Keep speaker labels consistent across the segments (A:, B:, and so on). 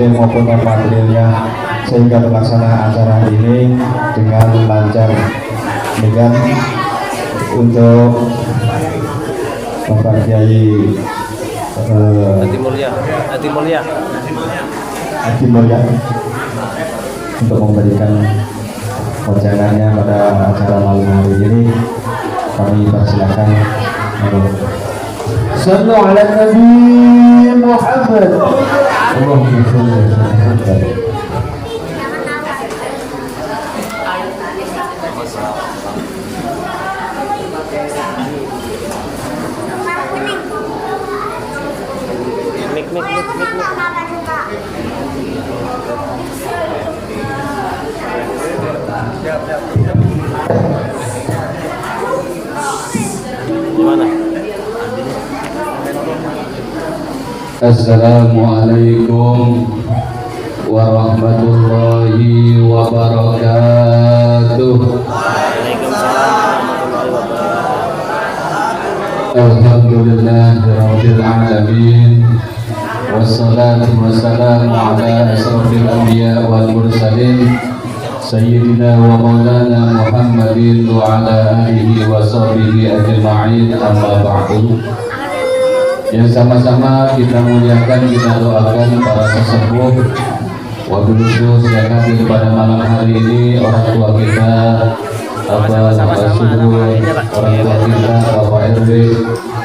A: material maupun non materialnya, sehingga pelaksanaan acara ini dengan lancar. Dengan untuk Bapak Kiai
B: Adi Mulya
A: untuk memberikan wajangannya pada acara malam hari ini, kami persilakan.
C: Sallu ala Nabi Muhammad. Allahumma shalli ala Muhammad.
B: Mik. Gimana?
C: Assalamualaikum warahmatullahi wabarakatuh. Alhamdulillahirabbil alamin. Wassalatu wassalamu ala asrofil anbiya wal mursalin Sayyidina wa maulana Muhammadin wa ala alihi wa sahbihi ajma'in, amma ba'du. Yang sama-sama kita muliakan, kita doakan para sesepuh wabil khusus yang hadir pada malam hari ini, orang tua kita, Bapak Subuh, orang tua kita, Bapak RW,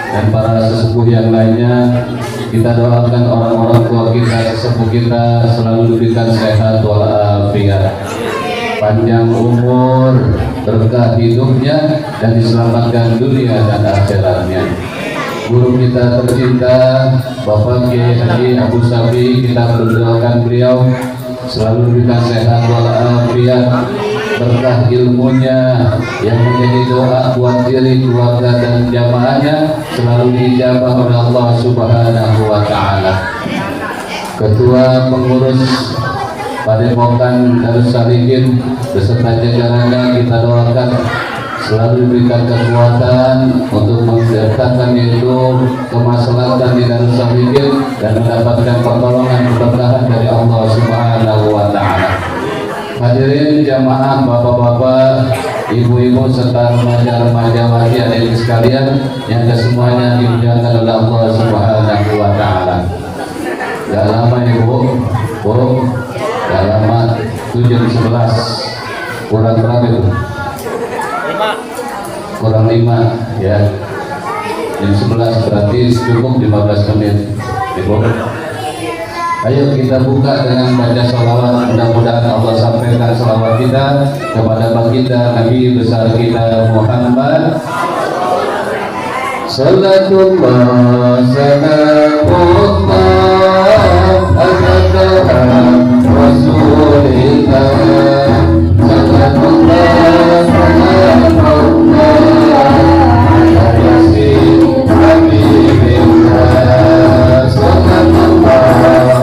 C: dan para sesepuh yang lainnya. Kita doakan orang-orang tua kita, sesepuh kita selalu diberikan sehat walafiat, panjang umur, berkah hidupnya, dan diselamatkan dunia dan akhiratnya. Guru kita tercinta Bapak Kiai Haji Abu Sabi, kita berdoakan beliau selalu diberikan sehat walafiat, berkah ilmunya yang menjadi doa buat diri, keluarga, dan jamaahnya selalu dijabah oleh Allah Subhanahu wa Ta'ala. Ketua pengurus Padepokan Darussalihin beserta jajarannya kita doakan selalu diberikan kekuatan untuk mengerjakan yaitu kemaslahatan di Darussalihin dan mendapatkan pertolongan keberkahan dari Allah Subhanahu wa Ta'ala. Hadirin jamaah, bapak-bapak, ibu-ibu, serta remaja-remaja wali adik sekalian yang kesemuanya dimuliakan oleh Allah Subhanahu wa Ta'ala. Gak lama ibu, gak lama, itu jam 11 kurang berapa itu? 5 kurang 5 ya, jam 11 berarti cukup 15 menit ibu. Ayo kita buka dengan baca sholawat. Mudah-mudahan Allah sampaikan sholawat kita kepada baginda Nabi besar kita Muhammad. Salatullah salamullah ala Rasulillah. Salatullah salamullah ala Yasin Habibillah. Salatullah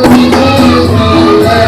C: Bismillah.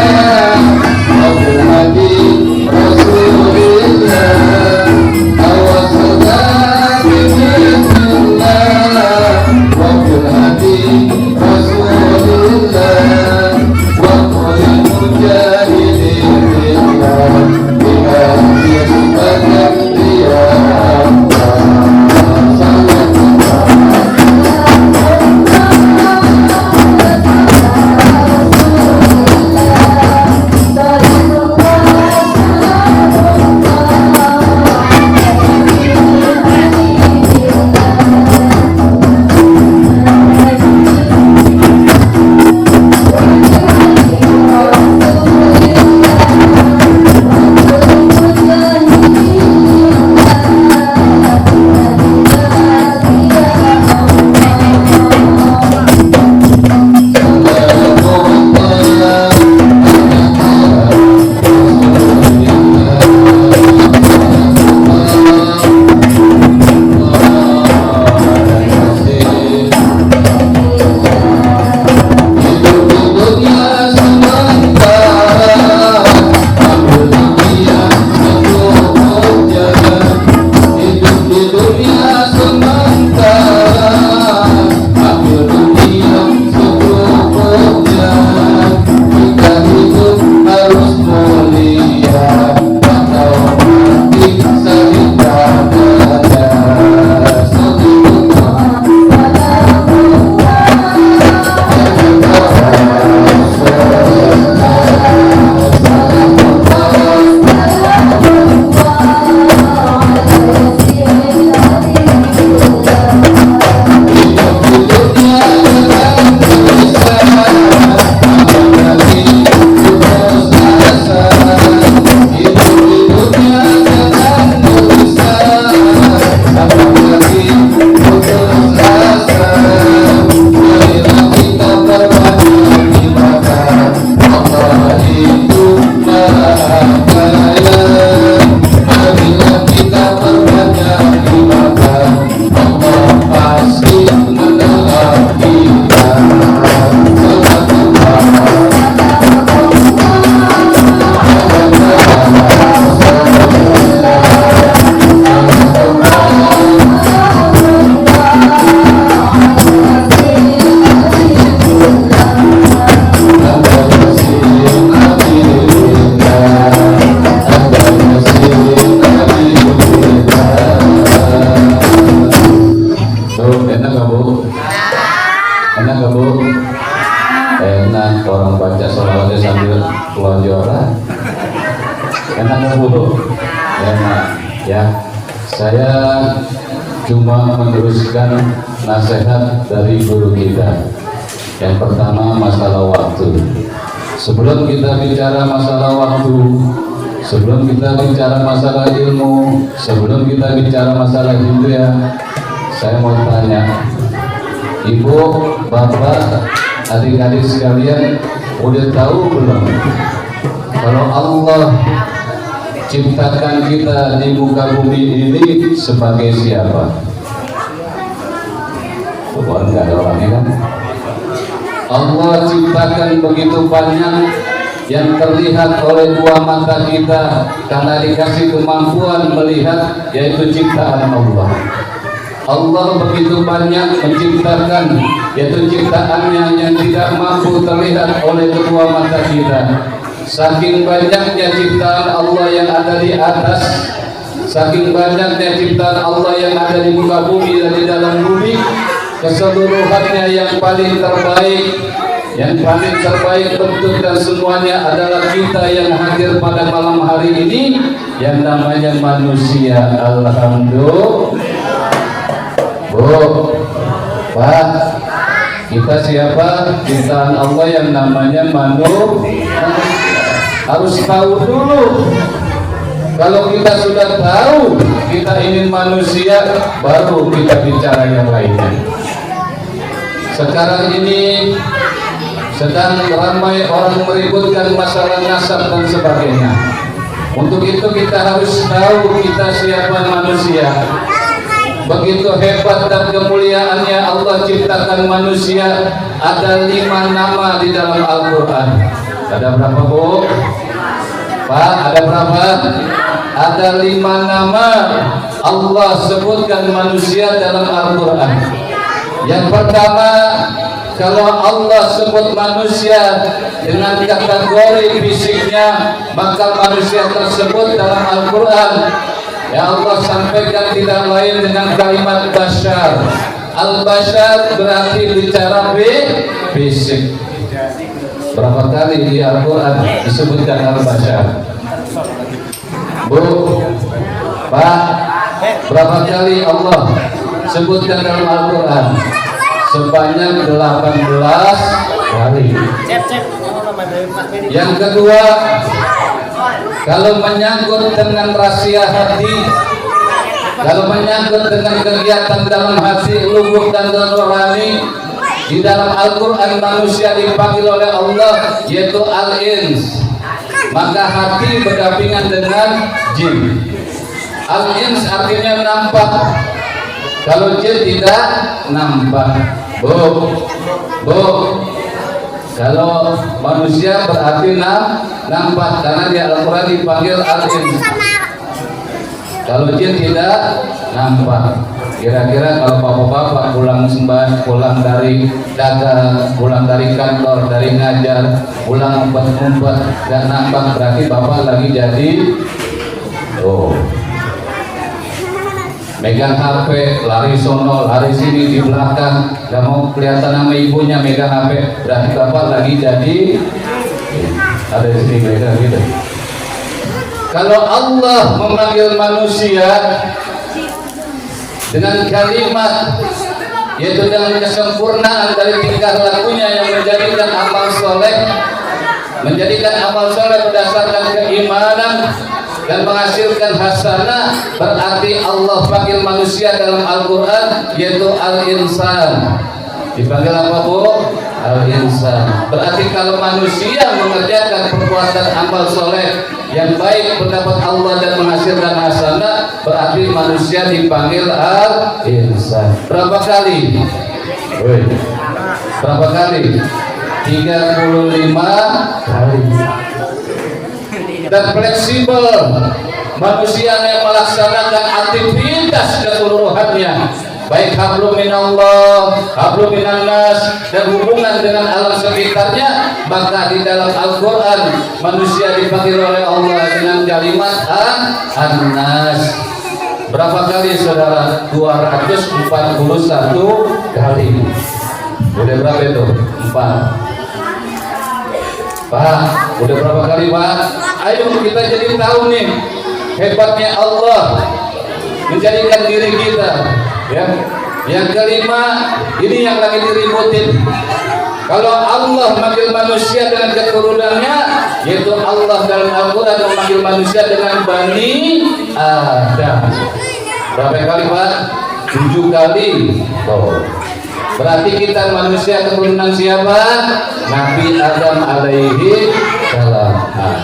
C: Bu, enak gak Bu? Enak gak Bu? Enak, orang baca sholawatnya sambil kelonjoran. Enak gak Bu? Enak ya. Saya cuma meneruskan nasihat dari guru kita. Yang pertama masalah waktu. Sebelum kita bicara masalah waktu, sebelum kita bicara masalah ilmu, sebelum kita bicara masalah hidayah, saya mau tanya, Ibu, Bapak, adik-adik sekalian, udah tahu belum kalau Allah ciptakan kita di muka bumi ini sebagai siapa? Bukan, nggak ada orangnya kan? Allah ciptakan begitu banyak yang terlihat oleh dua mata kita karena dikasih kemampuan melihat, yaitu ciptaan Allah. Allah begitu banyak menciptakan, yaitu ciptaannya yang tidak mampu terlihat oleh kedua mata kita. Saking banyaknya ciptaan Allah yang ada di atas, saking banyaknya ciptaan Allah yang ada di muka bumi dan di dalam bumi, keseluruhannya yang paling terbaik bentuk dan semuanya adalah kita yang hadir pada malam hari ini yang namanya manusia. Alhamdulillah. Bu, Pak, kita siapa? Ciptaan Allah yang namanya manusia. Harus tahu dulu. Kalau kita sudah tahu kita ini manusia, baru kita bicara yang lainnya. Sekarang ini sedang ramai orang meributkan masalah nasab dan sebagainya. Untuk itu kita harus tahu kita siapa manusia. Begitu hebat dan kemuliaannya Allah ciptakan manusia. Ada 5 nama di dalam Al-Quran. Ada berapa Bu? Pak, ada berapa? Ada 5 nama Allah sebutkan manusia dalam Al-Quran. Yang pertama, kalau Allah sebut manusia dengan kategori fisiknya, maka manusia tersebut dalam Al-Quran ya Allah sampaikan tidak lain dengan kalimat bashar. Al-bashar berarti bicara fisik. Berapa kali di Al-Quran disebutkan al-bashar? Bu, Pak, berapa kali Allah sebutkan dalam Al-Quran? Sebanyak 18 kali. Yang kedua, kalau menyangkut dengan rahasia hati, kalau menyangkut dengan kegiatan dalam hati, lubuk dan nurani, di dalam Al-Quran manusia dipanggil oleh Allah yaitu al-ins. Maka hati berdampingan dengan jin. Al-ins artinya nampak, kalau jin tidak nampak. Bu, kalau manusia berarti nampak, karena di Al-Quran dipanggil al-ins. Kalau jin tidak nampak. Kira-kira kalau bapak-bapak pulang dari dagang, pulang dari kantor, dari ngajar, pulang ngumpet-ngumpet dan nampak, berarti bapak lagi jadi megang HP, lari sono, lari sini di belakang, gak mau kelihatan nama ibunya megang HP, berarti bapak lagi jadi ada di sini mereka gitu. Kalau Allah memanggil manusia dengan kalimat, yaitu dengan kesempurnaan dari tingkah lakunya yang menjadikan amal soleh berdasarkan keimanan dan menghasilkan hasanah, berarti Allah panggil manusia dalam Al-Quran yaitu al-insan. Dipanggil apa Bu? Al-insan. Berarti kalau manusia mengerjakan perbuatan amal soleh yang baik mendapat Allah dan menghasilkan hasanah, berarti manusia dipanggil al-insan. Berapa kali? Berapa kali? 35 kali. Dan fleksibel, manusia yang melaksanakan aktivitas keseluruhannya, baik hablum minallah, hablum minannas, dan hubungan dengan alam sekitarnya, maka di dalam Al-Quran manusia dipanggil oleh Allah dengan kalimat an-nas. Berapa kali saudara? 241 kali. Udah berapa itu? 4. Pak, udah berapa kali Pak? Ayo kita jadi tahu nih hebatnya Allah menjadikan diri kita, ya. Yang kelima, ini yang lagi diributin. Kalau Allah memanggil manusia dengan keturunannya, yaitu Allah dalam Al-Quran memanggil manusia dengan Bani Adam. Berapa kali Pak? 7 kali. Oh. Berarti kita manusia keturunan siapa? Nabi Adam alaihi salam. Nah,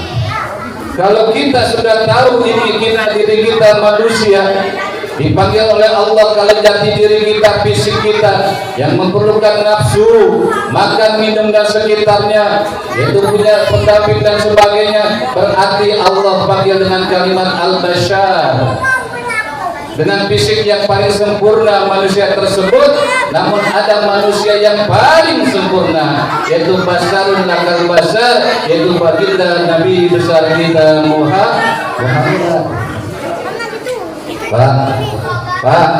C: kalau kita sudah tahu ini diri kita manusia dipanggil oleh Allah, kalau jati diri kita, fisik kita yang memerlukan nafsu, makan, minum dan sekitarnya, yaitu punya pendamping dan sebagainya, berarti Allah panggil dengan kalimat al-bashar. Dengan fisik yang paling sempurna manusia tersebut, namun ada manusia yang paling sempurna, yaitu basarun lakal basar, yaitu baginda Nabi besar kita Muhammad. Pak,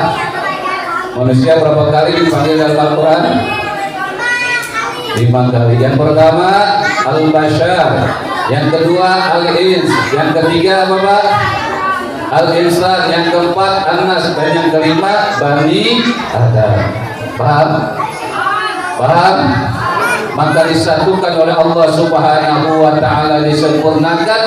C: manusia berapa kali dipanggil dalam Al-Quran? 5 kali. Yang pertama al-bashar, yang kedua al-ins, yang ketiga apa Pak? Al-insan, yang keempat An-nas, dan yang kelima Bani Adam. Paham? Paham? Maka disatukan oleh Allah Subhanahu wa ta'ala, disempurnakan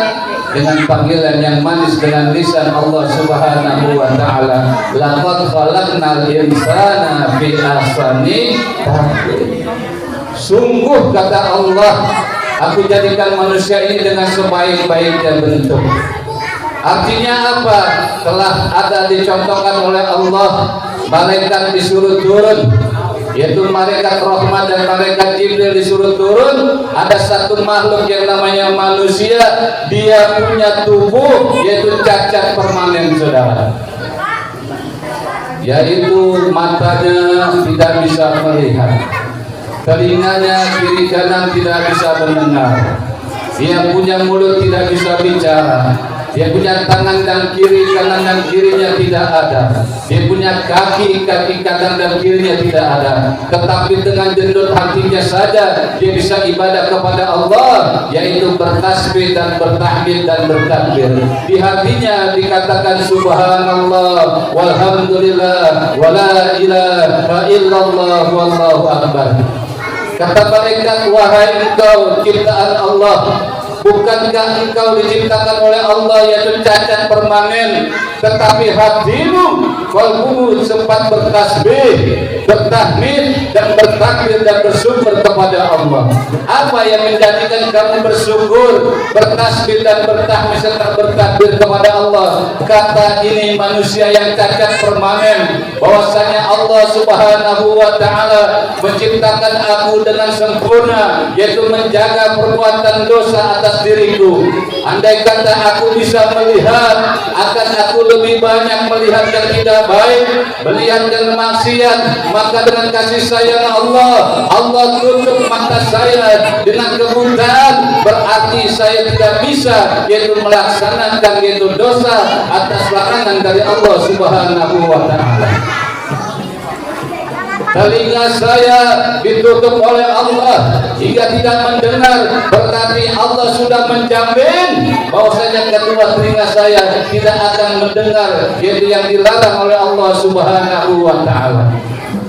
C: dengan panggilan yang manis dengan lisan Allah Subhanahu wa ta'ala. Laqad khalaqnal insana fi ahsani taqwim. Sungguh kata Allah, aku jadikan manusia ini dengan sebaik-baiknya bentuk. Artinya apa? Telah ada dicontohkan oleh Allah, malaikat disuruh turun, yaitu malaikat rahmat dan malaikat Jibril disuruh turun. Ada satu makhluk yang namanya manusia, dia punya tubuh yaitu cacat permanen saudara, yaitu matanya tidak bisa melihat, telinganya kiri kanan tidak bisa mendengar, dia punya mulut tidak bisa bicara, dia punya tangan dan kiri, kanan dan kirinya tidak ada. Dia punya kaki kanan dan kirinya tidak ada. Tetapi dengan jendut hatinya saja dia bisa ibadah kepada Allah, yaitu bertasbih dan bertahmid dan bertakbir. Di hatinya dikatakan subhanallah walhamdulillah wala ilaha illallah wallahu akbar. Kata malaikat, wahai engkau ciptaan Allah, bukankah engkau diciptakan oleh Allah yaitu cacat permanen, tetapi hatimu, kalbumu sempat bertasbih, bertahmid dan bertakbir dan bersyukur kepada Allah. Apa yang menjadikan kamu bersyukur, bertasbih dan bertahmid serta bertakbir kepada Allah? Kata ini manusia yang cacat permanen, bahwasanya Allah Subhanahu wa ta'ala menciptakan aku dengan sempurna, yaitu menjaga perbuatan dosa atas diriku. Andai kata aku bisa melihat, akan aku lebih banyak melihat yang tidak baik, melihat yang maksiat. Maka dengan kasih sayang Allah, Allah tutup mata saya dengan kebutaan, berarti saya tidak bisa yaitu melaksanakan yaitu dosa atas larangan dari Allah Subhanahu wa ta'ala. Telinga saya ditutup oleh Allah hingga tidak mendengar, berarti Allah sudah menjamin bahwasanya kedua telinga saya tidak akan mendengar yaitu yang dilarang oleh Allah Subhanahu wa ta'ala.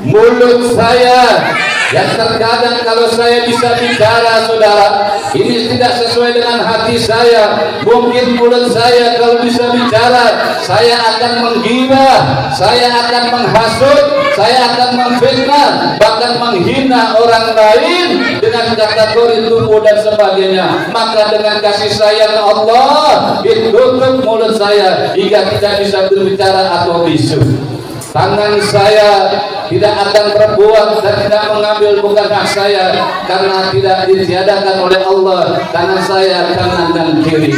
C: Mulut saya yang terkadang kalau saya bisa bicara saudara, ini tidak sesuai dengan hati saya. Mungkin mulut saya kalau bisa bicara, saya akan menggibah, saya akan menghasut, saya akan memfitnah, bahkan menghina orang lain dengan kategori tubuh dan sebagainya. Maka dengan kasih sayang Allah ditutup mulut saya hingga tidak bisa berbicara atau bisu. Tangan saya tidak akan berbuat dan tidak mengambil bukan hak saya, karena tidak ditiadakan oleh Allah tangan saya kanan dan kiri.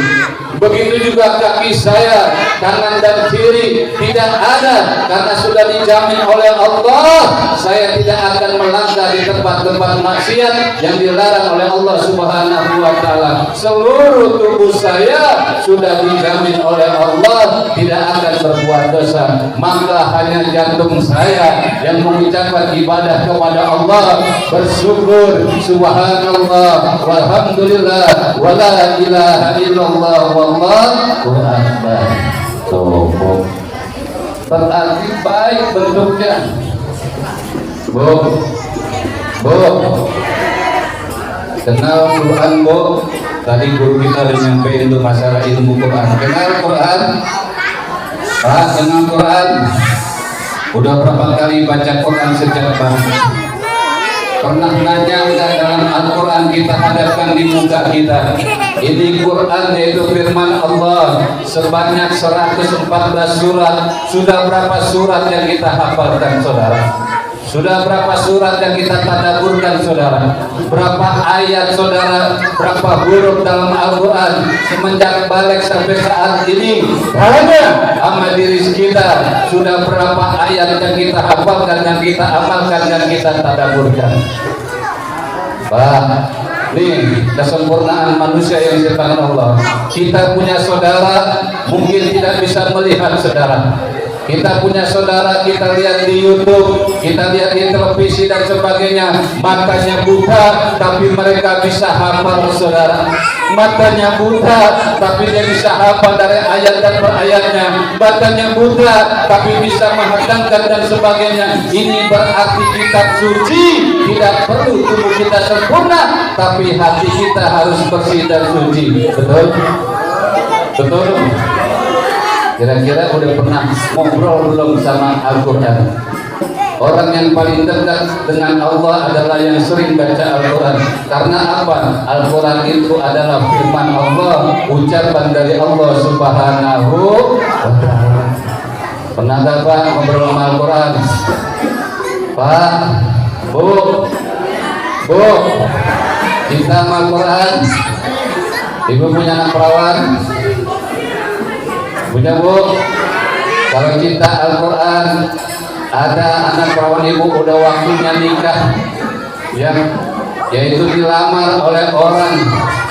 C: Begitu juga kaki saya kanan dan kiri tidak ada, karena sudah dijamin oleh Allah saya tidak akan melanggar beribadah di tempat-tempat maksiat yang dilarang oleh Allah Subhanahu wa taala. Seluruh tubuh saya sudah dijamin oleh Allah tidak akan berbuat dosa. Maka hanya jantung saya yang mengucapkan ibadah kepada Allah, bersyukur subhanallah walhamdulillah wala ilaha illallah wallahu akbar. Tuh, berarti baik bentuknya. Bu, kenal Quran Bu. Tadi guru kita udah nyampein itu masalah ilmu Quran. Kenal Quran? Pak, kenal Quran? Udah berapa kali baca Quran sejak baru? Pernah nanya nggak dalam Al-Quran kita hadapkan di muka kita? Ini Quran yaitu firman Allah sebanyak 114 surat. Sudah berapa surat yang kita hafalkan saudara? Sudah berapa surat yang kita tadabburkan saudara? Berapa ayat saudara? Berapa huruf dalam Al-Quran? Semenjak balik sampai saat ini hanya sama diri kita. Sudah berapa ayat yang kita hafalkan, yang kita amalkan, yang kita tadabburkan? Pak, nih kesempurnaan manusia yang diciptakan Allah. Kita punya saudara mungkin tidak bisa melihat saudara. Kita punya saudara, kita lihat di YouTube, kita lihat di televisi dan sebagainya, matanya buta tapi mereka bisa hafal saudara. Matanya buta tapi dia bisa hafal dari ayat dan perayatnya. Matanya buta tapi bisa menghafalkan dan sebagainya. Ini berarti kitab suci tidak perlu tubuh kita sempurna, tapi hati kita harus bersih dan suci. Betul? Betul? Kira-kira udah pernah ngobrol belum sama Al-Quran? Orang yang paling dekat dengan Allah adalah yang sering baca Al-Quran. Karena apa? Al-Quran itu adalah firman Allah, ucapan dari Allah Subhanahu wa ta'ala. Pernah gak Pak ngobrol sama Al-Quran? Pak, Bu, cinta sama Al-Quran? Ibu punya anak perawan? Punya Bu? Kalau cinta Al-Quran, ada anak perawan ibu udah waktunya nikah, yaitu dilamar oleh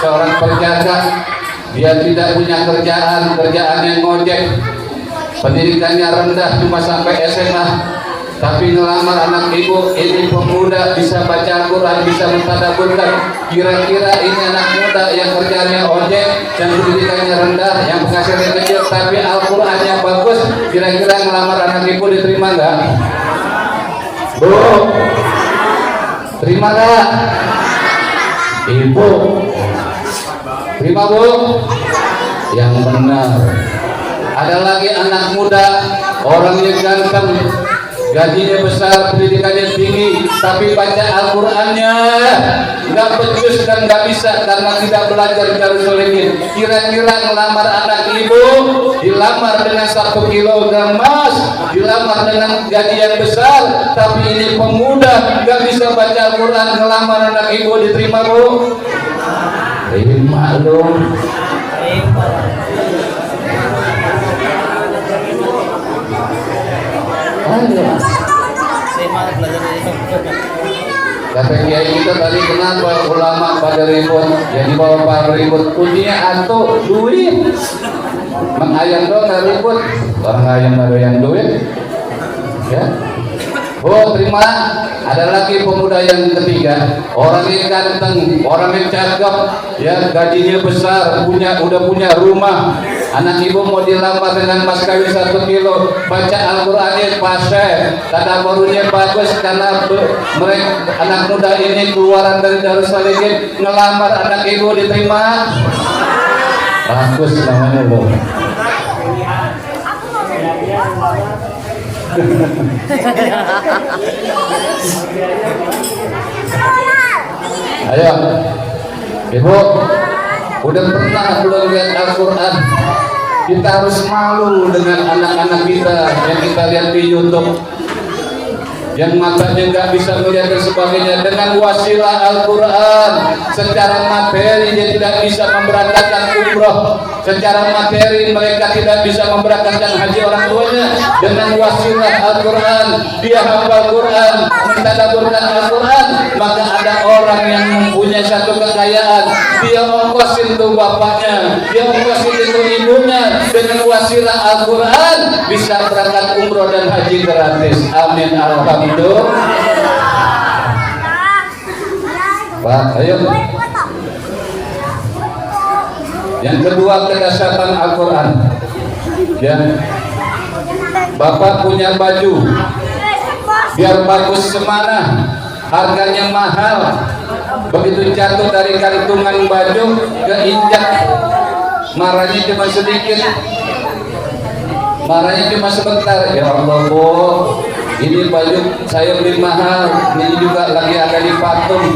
C: seorang penjaga. Dia tidak punya kerjaan yang ngojek, pendidikannya rendah cuma sampai SMA, tapi ngelamar anak ibu. Ini pemuda bisa baca Al-Quran, bisa mentadabburkan. Kira-kira ini anak muda yang kerjanya ojek, yang pendidikannya rendah, yang penghasilannya kecil, tapi Al-Qurannya bagus, kira-kira ngelamar anak ibu diterima nggak? Bu, terima nggak? Ibu, terima Bu? Yang benar. Ada lagi anak muda, orangnya ganteng, gajinya besar, pendidikannya tinggi, tapi baca Al-Qurannya nggak becus dan nggak bisa karena tidak belajar dari solihin. Kira-kira ngelamar anak ibu, dilamar dengan 1 kilogram emas, dilamar dengan gaji yang besar, tapi ini pemuda nggak bisa baca Al-Quran, ngelamar anak ibu, diterima Bu? Terima loh. Kata kiai kita tadi, kenapa ulama pada ribut? Yang dibawa pada ribut punya atau duit. Mengayam doang nggak ribut. Orang ayam ada yang duit, ya. Oh terima. Ada lagi pemuda yang ketiga, orang yang ganteng, orang yang cakep, ya gajinya besar, udah punya rumah. Anak ibu mau dilamar dengan mas kawin 1 kilo, baca Al-Qurannya fase, tadabburnya bagus, karena mereka anak muda ini keluaran dari Darussalihin, ngelamar anak ibu, diterima? Bagus namanya loh. Ayo, ibu, udah pernah belum lihat Al-Quran? Kita harus malu dengan anak-anak kita yang kita lihat di YouTube, yang matanya nggak bisa melihat dan sebagainya. Dengan wasilah Al-Quran secara materi dia tidak bisa memberangkatkan umroh, secara materi mereka tidak bisa memberangkatkan haji orang tuanya, dengan wasilah Al-Quran dia hafal Quran, mentadabburkan Al-Quran, maka ada orang yang mempunyai satu kekayaan, dia ongkosin tuh bapaknya, dia ongkosin itu ibunya, dengan wasilah Al-Quran bisa berangkat umroh dan haji gratis. Amin, alhamdulillah. Pak, ayo. Yang kedua, kedahsyatan Al-Quran. Ya, Bapak punya baju, biar bagus semana, harganya mahal. Begitu jatuh dari gantungan baju, keinjak, marahnya cuma sedikit, marahnya cuma sebentar. Ya Allah, Bu, ini baju saya beli mahal, ini juga lagi ada di patung,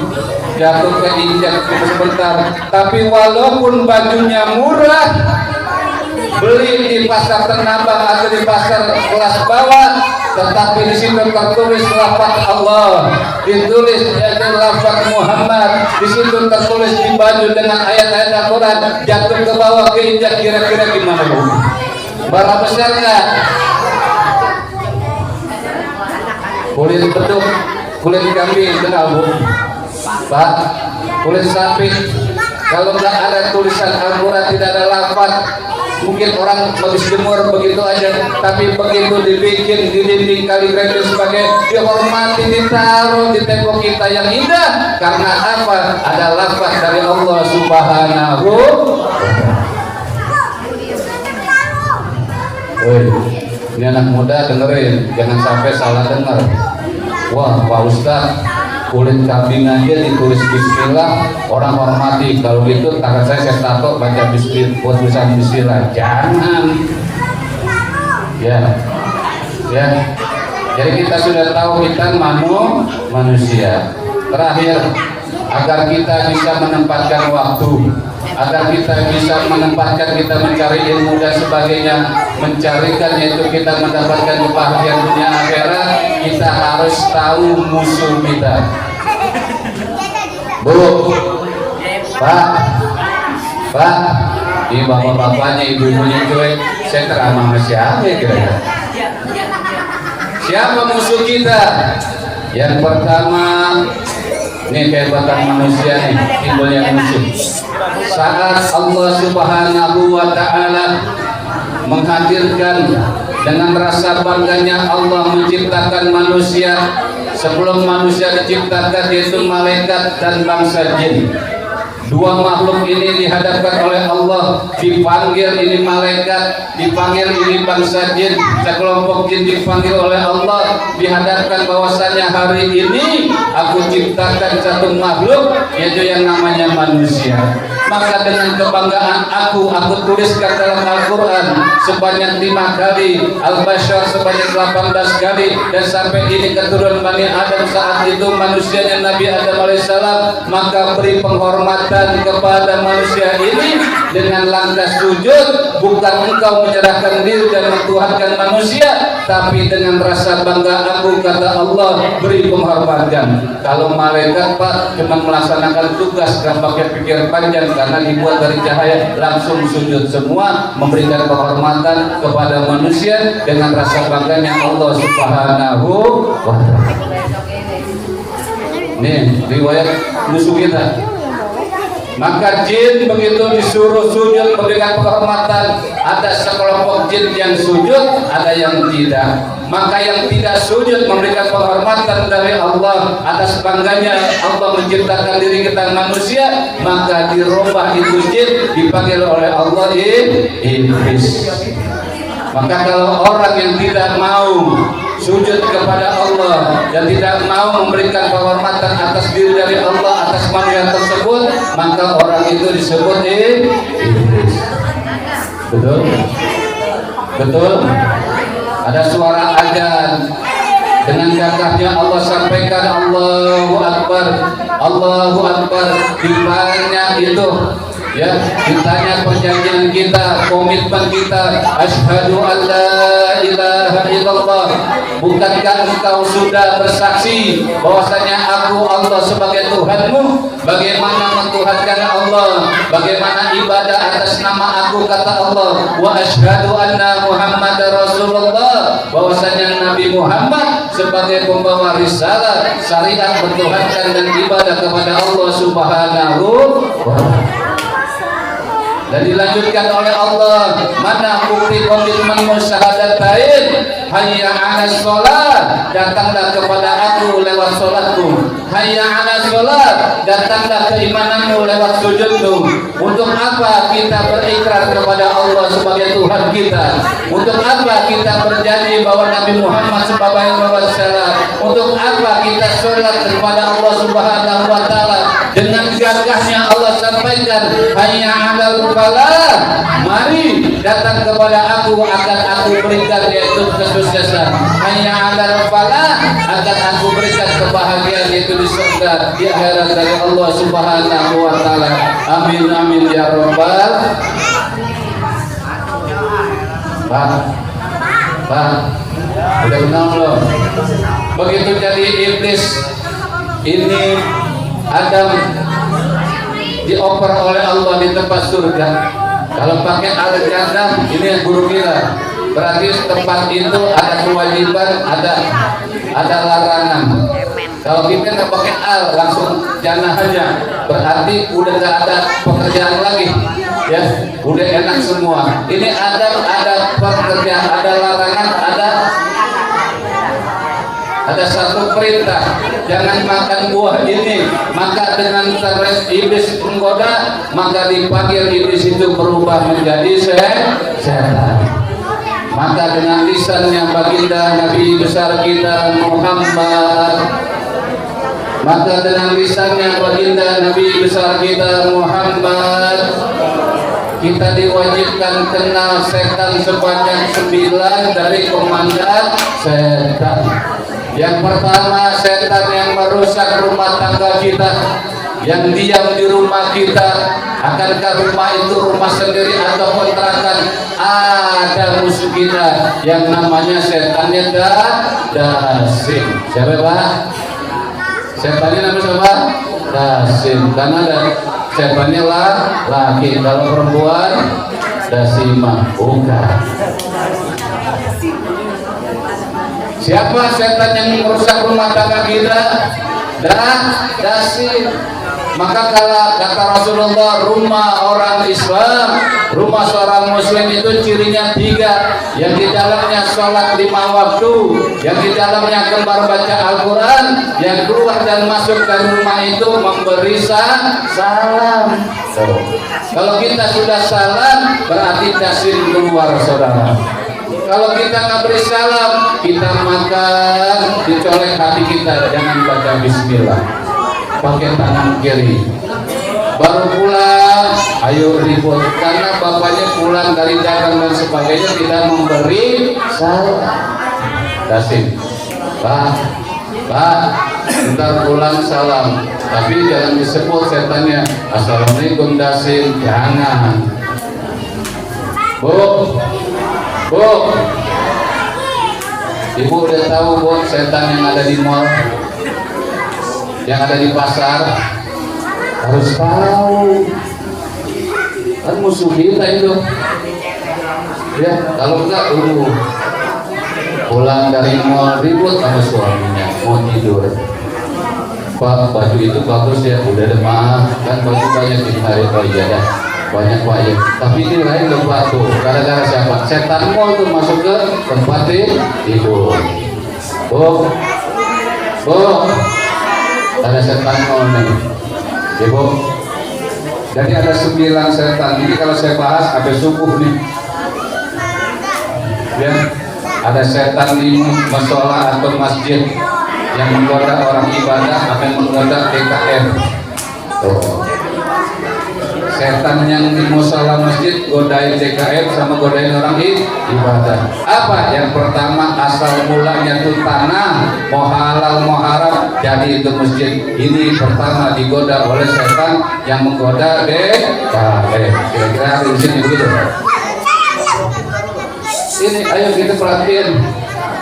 C: jatuh keinjak cuma sebentar. Tapi walaupun bajunya murah, beli di pasar Tanabang atau di pasar kelas bawah, tetapi di situ tertulis lafaz Allah, ditulis lafaz Muhammad, di situ tertulis di baju dengan ayat-ayat Al-Quran, jatuh ke bawah keinjak, kira-kira gimana, Bu? Berapa besar nggak? Kulit beduk, kulit kambing, kenal, Bu? Pak, kulit sapi, kalau nggak ada tulisan Al-Quran, tidak ada lafaz, mungkin orang habis jemur begitu aja, tapi begitu dibikin di dinding kaligrafi sebagai dihormati, ditaruh di tembok kita yang indah, karena apa? Ada lafaz dari Allah Subhanahu. Ini anak muda dengerin, jangan sampai salah dengar. Wah, Pak Ustadz, kulit kambing aja ditulis bismillah, orang hormati. Kalau gitu tangan saya tato baca bismillah, buat tulisan bismillah. Jangan. Ya. Jadi kita sudah tahu kita manusia. Terakhir, agar kita bisa menempatkan waktu, agar kita bisa menempatkan, kita mencari ilmu dan sebagainya, mencarikan, yaitu kita mendapatkan kebahagiaan dunia akhirat, kita harus tahu musuh kita. Bu, Pak, ini bapak-bapaknya, ibu-ibunya cuy, saya teramah siapa kira-kira? Siapa musuh kita? Yang pertama, ini kehebatan manusia nih, timbulnya musuh. Saat Allah Subhanahu wa Ta'ala menghadirkan dengan rasa bangganya Allah menciptakan manusia. Sebelum manusia diciptakan, yaitu malaikat dan bangsa jin. Dua makhluk ini dihadapkan oleh Allah, dipanggil, ini malaikat, dipanggil ini bangsa jin, sekelompok jin dipanggil oleh Allah, dihadapkan bahwasannya hari ini aku ciptakan satu makhluk, yaitu yang namanya manusia. Maka dengan kebanggaan aku tuliskan dalam Al-Quran sebanyak 5 kali, Al-Bashar sebanyak 18 kali, dan sampai ini keturunan Bani Adam, saat itu manusianya Nabi Adam alaihissalam. Maka beri penghormatan kepada manusia ini dengan langkah sujud, bukan engkau menyerahkan diri dan mentuhankan manusia, tapi dengan rasa bangga aku, kata Allah, beri penghormatan. Kalau malaikat, Pak, cuma melaksanakan tugas, gak pakai pikir panjang, karena dibuat dari cahaya, langsung sujud semua, memberikan penghormatan kepada manusia dengan rasa bangganya Allah Subhanahu wa Ta'ala. Nih riwayat musuh kita. Maka jin begitu disuruh sujud memberikan penghormatan, ada sekelompok jin yang sujud, ada yang tidak. Maka yang tidak sujud memberikan penghormatan dari Allah atas bangganya Allah menciptakan diri kita manusia, maka dirubah itu jin, dipanggil oleh Allah iblis. Maka kalau orang yang tidak mau sujud kepada Allah dan tidak mau memberikan penghormatan atas diri dari Allah, atas manusia tersebut, maka orang itu disebut iblis. Betul? Ada suara azan, dengan gagahnya Allah sampaikan Allahu Akbar, Allahu Akbar. Di banyak itu Ya, ditanya perjanjian kita, komitmen kita, asyhadu an la ilaha illallah. Bukankah engkau sudah bersaksi bahwasanya aku Allah sebagai Tuhanmu? Bagaimana mentuhankan Allah? Bagaimana ibadah atas nama aku, kata Allah, wa asyhadu anna Muhammadar Rasulullah, bahwasanya Nabi Muhammad sebagai pembawa risalah syariat bertuhankan dan ibadah kepada Allah Subhanahu wa ta'ala. Dan dilanjutkan oleh Allah, mana bukti komitmenmu syahadatain? Hayya 'alas shalah, datanglah kepada aku lewat salatku. Hayya 'alas shalah, datanglah keimananmu lewat sujudmu. Untuk apa kita berikrar kepada Allah sebagai Tuhan kita? Untuk apa kita berjanji bahwa Nabi Muhammad sebagai wasallam? Untuk apa kita sholat kepada Allah Subhanahu wa ta'ala? Dengan gagahnya Allah sampaikan, hayya 'alal falah, mari datang kepada aku, akan aku berikan yaitu kesuksesan. Hayya 'alal falah, akan aku berikan kebahagiaan yaitu di surga di akhirat dari Allah Subhanahu wa ta'ala. Amin amin ya rabbal. Pak, udah kenal belum? Begitu jadi iblis ini, Adam dioper oleh Allah di tempat surga. Kalau pakai alat jannah, ini yang guru kita, berarti tempat itu ada kewajiban, ada larangan. Kalau kita nggak pakai al, langsung jannah aja, berarti udah nggak ada pekerjaan lagi, ya, udah enak semua. Ini ada pekerjaan, ada larangan, ada satu perintah, jangan makan buah ini. Maka dengan terus iblis menggoda, maka dipanggil iblis itu berubah menjadi setan. Maka dengan lisannya baginda Nabi besar kita Muhammad, maka dengan lisannya baginda Nabi besar kita Muhammad, kita diwajibkan kenal setan sebanyak 9 dari komandan setan. Yang pertama, setan yang merusak rumah tangga kita, yang diam di rumah kita. Akankah rumah itu rumah sendiri atau kontrakan? Ada musuh kita yang namanya setannya Dasim. Siapa Pak? Setannya namanya siapa? Dasim. Karena ada setannya laki, kalau perempuan Dasimah. Bukan. Siapa setan yang merusak rumah tangga kita? Dasim. Maka kalau kata Rasulullah, rumah orang Islam, rumah seorang Muslim itu cirinya 3, yang di dalamnya sholat 5 waktu, yang di dalamnya gemar baca Al-Quran, yang keluar dan masuk dari rumah itu memberi salam. Kalau kita sudah salam, berarti Dasim keluar, saudara. Kalau kita nggak beri salam, kita makan, dicolek hati kita, jangan baca Bismillah, pakai tangan kiri. Baru pulang, ayo ribut, karena bapaknya pulang dari dagang dan sebagainya tidak memberi salam. Dasim, Pak, ntar pulang salam, tapi jangan disebut setannya. Assalamualaikum Dasim, jangan. Bu, Ibu udah tahu Bu, setan yang ada di mall, yang ada di pasar, harus tahu, kan musuh kita itu. Ya, kalau enggak pulang dari mall ribut sama suaminya, mau tidur. Pak, baju itu bagus ya, udah deh maaf, kan baju banyak di hari. Oh iya dah, banyak Pak ya, tapi ini lain loh Pak tuh, gara-gara siapa? Setan mau tuh masuk ke tempat tidur. Bu, ada setan mau nih, Ibu. Jadi ada 9 setan. Ini kalau saya bahas ada subuh nih, ya. Ada setan di musola atau masjid yang menggoda orang ibadah, akan menggoda DKM. Setan yang di musola masjid godain DKM sama godain orang ibadah. Apa? Yang pertama, asal mulanya itu tanah, mau halal mau haram, jadi itu masjid ini pertama digoda oleh setan yang menggoda kira-kira di sini begitu. Ini ayo kita perhatiin,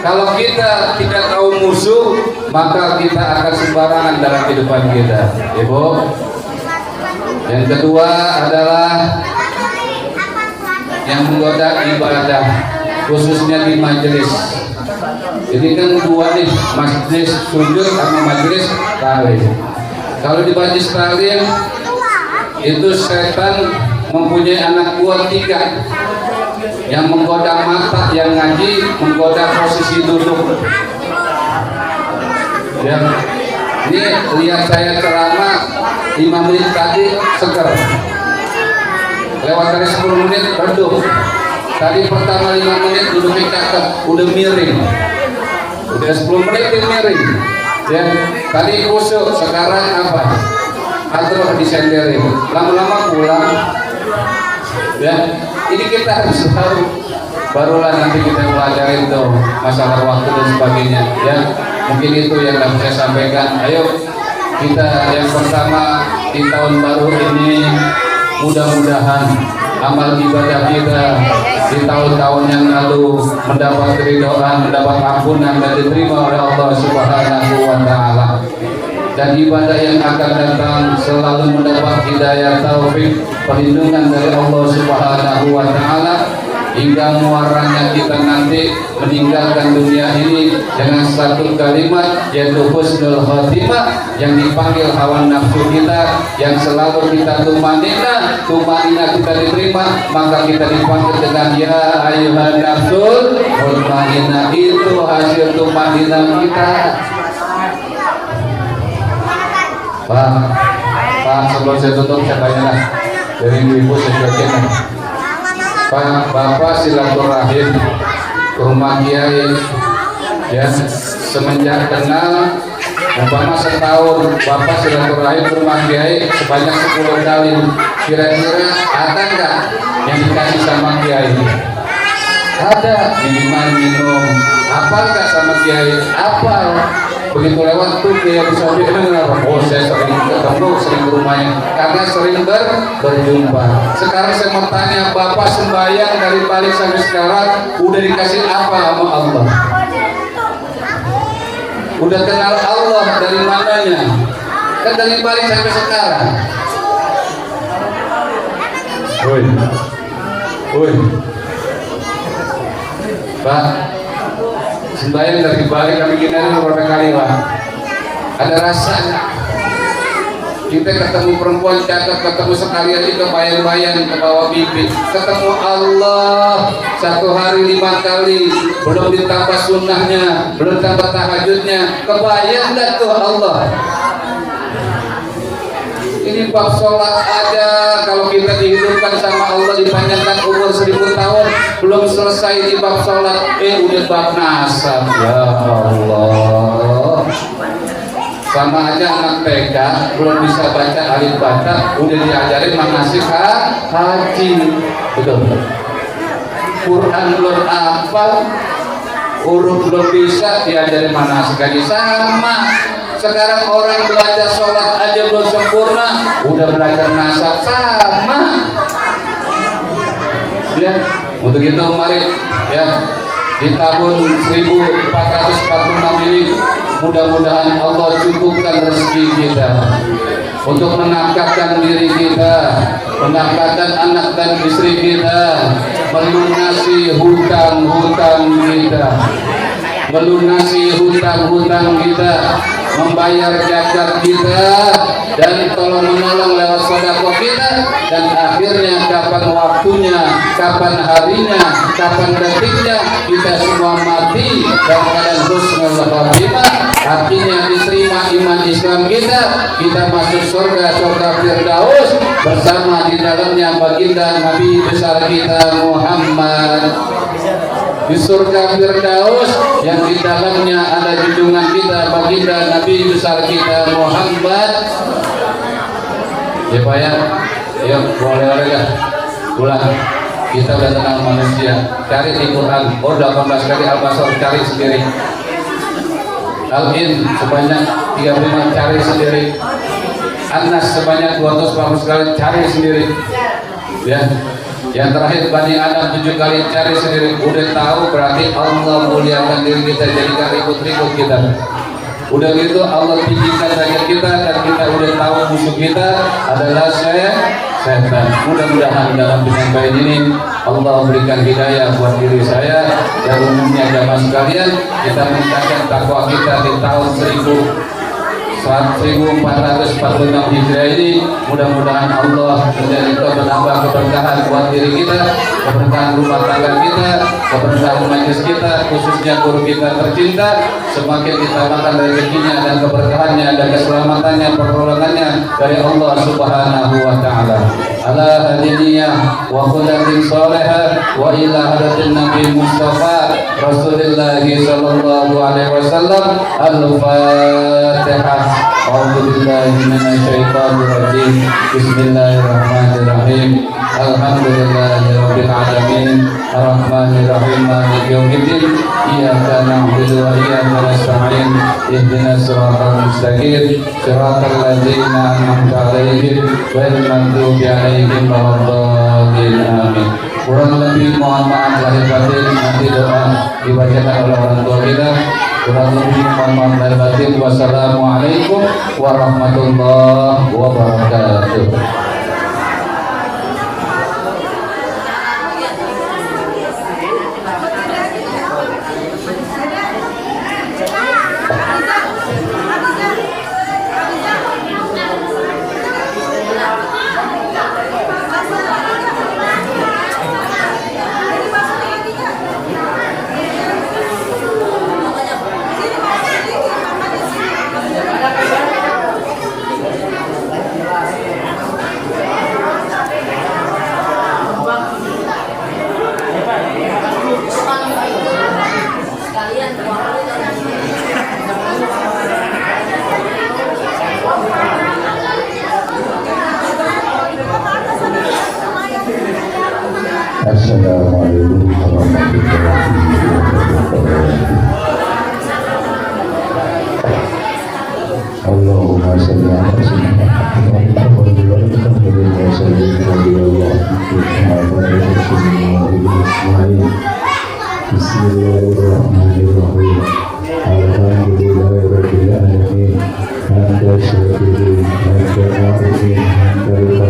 C: kalau kita tidak tahu musuh maka kita akan sembarangan dalam kehidupan kita, Ibu. Yang kedua adalah yang menggoda ibadah, khususnya di majelis. Ini kan dua nih, majelis sujud sama majelis taklim. Kalau di majelis taklim itu setan mempunyai anak buah 3 yang menggoda mata yang ngaji, menggoda posisi duduk. Ya, ini lihat saya ceramah 5 menit tadi seger, lewat dari 10 menit redup. Tadi pertama 5 menit duduknya cakep, udah miring, udah 10 menit miring. Ya, tadi kusuk, sekarang apa? Atau disenderin, lama-lama pulang. Ya, ini kita harus tahu. Barulah nanti kita pelajari tuh masalah waktu dan sebagainya. Ya, mungkin itu yang dapat saya sampaikan. Ayo kita yang pertama di tahun baru ini, mudah-mudahan amal ibadah kita di tahun-tahun yang lalu mendapat keridhaan, mendapat ampunan dan diterima oleh Allah Subhanahu wa taala. Dan ibadah yang akan datang selalu mendapat hidayah taufik, perlindungan dari Allah Subhanahu wa taala, hingga muaranya kita nanti meninggalkan dunia ini dengan satu kalimat, yaitu husnul khotimah, yang dipanggil hawa nafsu kita, yang selalu kita tumanina kita diterima, maka kita dipanggil dengan ya ayyuhan nafsul mutmainnah. Itu hasil tumanina kita. Pak, sebelum saya tutup saya tanya dari ibu sekalian, Pak, Bapak silaturahim ke rumah Kiai, ya, semenjak kenal umpama setahun Bapak silaturahim ke rumah Kiai sebanyak 10 kali, kira-kira ada nggak yang dikasih sama Kiai? Ada, minimal minum. Apa nggak sama Kiai? Apa? Begitu lewat tuh dia bisa bilang, oh saya sering ketemu, sering ke rumahnya karena sering berjumpa. Sekarang saya mau tanya, Bapak sembahyang dari balik sampai sekarang udah dikasih apa sama Allah? Udah kenal Allah dari mananya? Kan dari balik sampai sekarang. Woi, Pak, sembahyang dari balik kami gini berapa kali, Pak? Ada rasa kita ketemu perempuan cakep, ketemu sekali aja kebayang-bayang ke bawah bibir, ketemu Allah 1 hari 5 kali, belum ditambah sunnahnya, belum tambah tahajudnya, kebayang nggak tuh Allah? Ini bab sholat aja, kalau kita dihidupkan sama Allah, dipanjangkan umur 1000 tahun, belum selesai di bab sholat, udah bab nasab. Ya Allah, sama aja anak TK belum bisa baca alif bata, udah diajarin manasik haji. Betul. Quran belum hafal, huruf belum bisa, diajarin manasik haji. Sama. Sekarang orang belajar sholat aja belum sempurna, udah belajar nasab. Sama. Ya, untuk itu mari ya, di tahun 1446 ini mudah-mudahan Allah cukupkan rezeki kita untuk menafkahkan diri kita, menafkahkan anak dan istri kita, melunasi hutang-hutang kita, membayar zakat kita, dan tolong menolong lewat sedekah kita, dan akhirnya kapan waktunya, kapan harinya, kapan detiknya kita semua mati dalam keadaan husnul khotimah, artinya diterima iman Islam kita masuk surga Firdaus bersama di dalamnya baginda Nabi besar kita Muhammad. Di surga Firdaus yang di dalamnya ada junjungan kita baginda Nabi besar kita Muhammad. Ya Pak ya, yuk boleh dah pulang. Kita udah kenal manusia, cari di Quran. Oh 18 kali Al-Baqarah, cari sendiri. Al-In sebanyak 35 cari sendiri. Anas sebanyak 240 kali cari sendiri. Ya. Yang terakhir Bani Adam 7 kali cari sendiri. Udah tahu berarti Allah muliakan diri kita, jadikan ribut-ribut kita. Udah gitu Allah tinggikan derajat kita dan kita udah tahu musuh kita adalah setan. Mudah-mudahan dalam penyampaian ini Allah berikan hidayah buat diri saya dan umumnya jamaah sekalian, kita meningkatkan takwa kita di tahun 1446 Hijriah ini. Mudah-mudahan Allah menambah keberkahan buat diri kita, keberkahan rumah tangga kita, keberkahan majlis kita, khususnya guru kita tercinta. Semakin kita makan rezekinya dan keberkahannya dan keselamatannya, pertolongannya dari Allah Subhanahu wa Ta'ala. Ala hadiniyah wa khulatin salihah wa ila hadatin Nabi Mustafa Rasulullah sallallahu alaihi wasallam. Al-Fatihah. A'udzu billahi minasyaitonir rajim. Bismillahirrahmanirrahim. Alhamdulillahirabbil alamin. Arrahmanir rahim. Maliki yaumiddin. Iyyaka na'budu wa iyyaka nasta'in. Ihdinas siratal mustaqim. Siratal ladzina an'amta 'alaihim ghairil maghdubi 'alaihim waladdallin. Amin. Kurang lebih mohon maaf lahir batin, nanti doa dibacakan oleh orang tua kita. Kurang lebih mohon maaf lahir batin. Wassalamualaikum warahmatullahi wabarakatuh.
A: Assalamualaikum warahmatullahi wabarakatuh. Allahumma shalli ala sayyidina Muhammad wa ala alihi. Bismillahirrahmanirrahim. Alhamdulillahirabbil alamin. Anta syakirin, anta mu'min, anta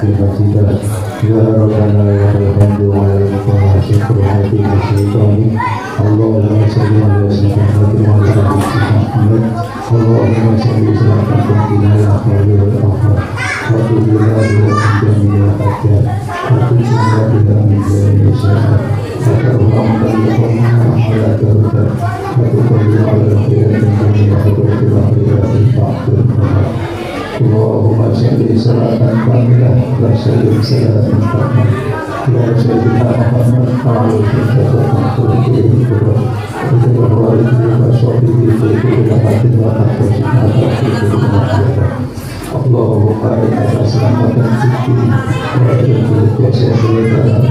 A: al-fatihah. Ya Rabbana ya Rabbandu wa ya Rabbana syukur hati masyarakat. Allahumma salli ala sayyidina Muhammad. Allahumma salli ala sayyidina Muhammad. Wa bila bila jamil hajat. Wa bila bila min syarat. Wa Allahumma ala darajat. Wa bila ala khairin dunya wa akhirat. Allahumma shalli salatan kamilah wa sallim salatan kamilah ya sayyidina Muhammad wa ala alihi wa sahbihi. Allahumma inna aslamatan fikri wa inna kuasiyatan wa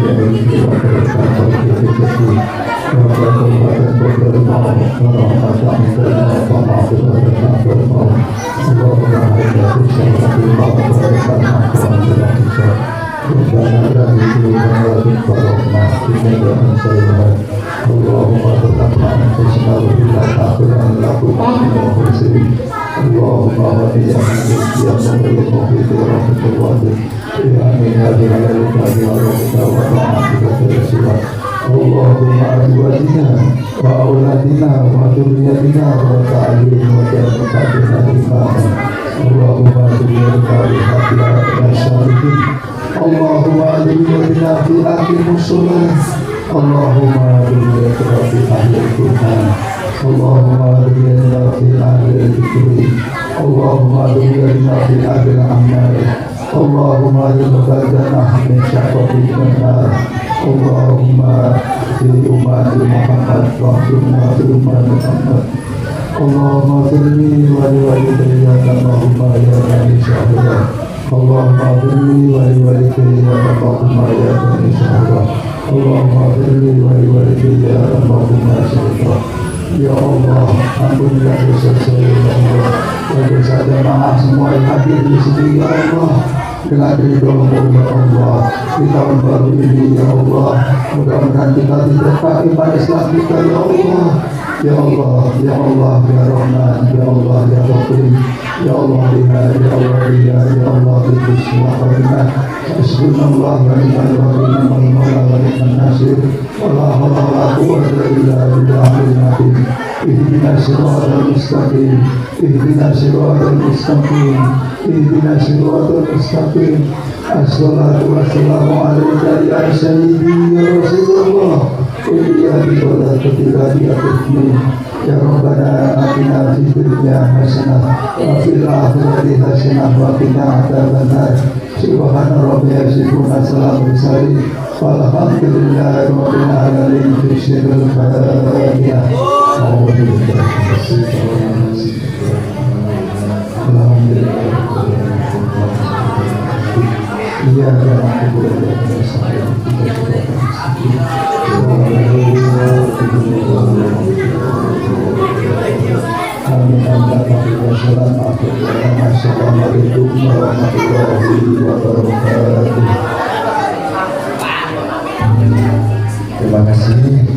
A: Allahumma azwajina wa auladina wa dhurriyyatina wa ta'alim wa jannatatina imama. Allahumma dhurriyyatina bi hadiya masyarikin. Allahumma dhurriyyatina fi akhir musulah. Allahumma dhurriyyatina fi akhir Tuhan. Allahumma dhurriyyatina fi akhir dhikri. Allahumma dhurriyyatina fi akhir amal. Allahumma dhurriyyatina min syaqatin nar. Allahumma fi umat Muhammad wa fi umat Muhammad. Allahumma firli wa liwalidayya Allahumma ya Nabi Syahra. Allahumma firli wa liwalidayya Allahumma ya Nabi Syahra. Allahumma firli wa liwalidayya Allahumma Syahra. Ya Allah, ampunilah dosa saya ya Allah. Dosa jamaah semua yang hadir di sini ya Allah. Dengan ridho-Mu ya Allah, di tahun baru ini ya Allah, mudah-mudahan kita diterima iman Islam kita ya Allah. Ya Allah, ya Allah, ya Rahman, ya Allah, ya Rahim, ya Allah, ya Allah, ya Allah, bismillahirrahmanirrahim. Bismillah wa ni'mal wakil, ni'mal mawla wa ni'man nasir. Wala hawla wala quwwata illa billahil azim. Ihdinas siratal mustaqim, ihdinas siratal mustaqim, ihdinas siratal mustaqim. Assalatu wassalamu alaika ya sayyidi ya Rasulullah. Ya biwala ketika dia berkini. Ya Rabbana atina fid dunya hasanah wa fil akhirati hasanah wa qina adzabannar. Subhana rabbika yasifun assalamu alaikum walhamdulillahi rabbil alamin. Bismillahil fatihah. Iya, Assalamualaikum warahmatullahi wabarakatuh. Terima kasih.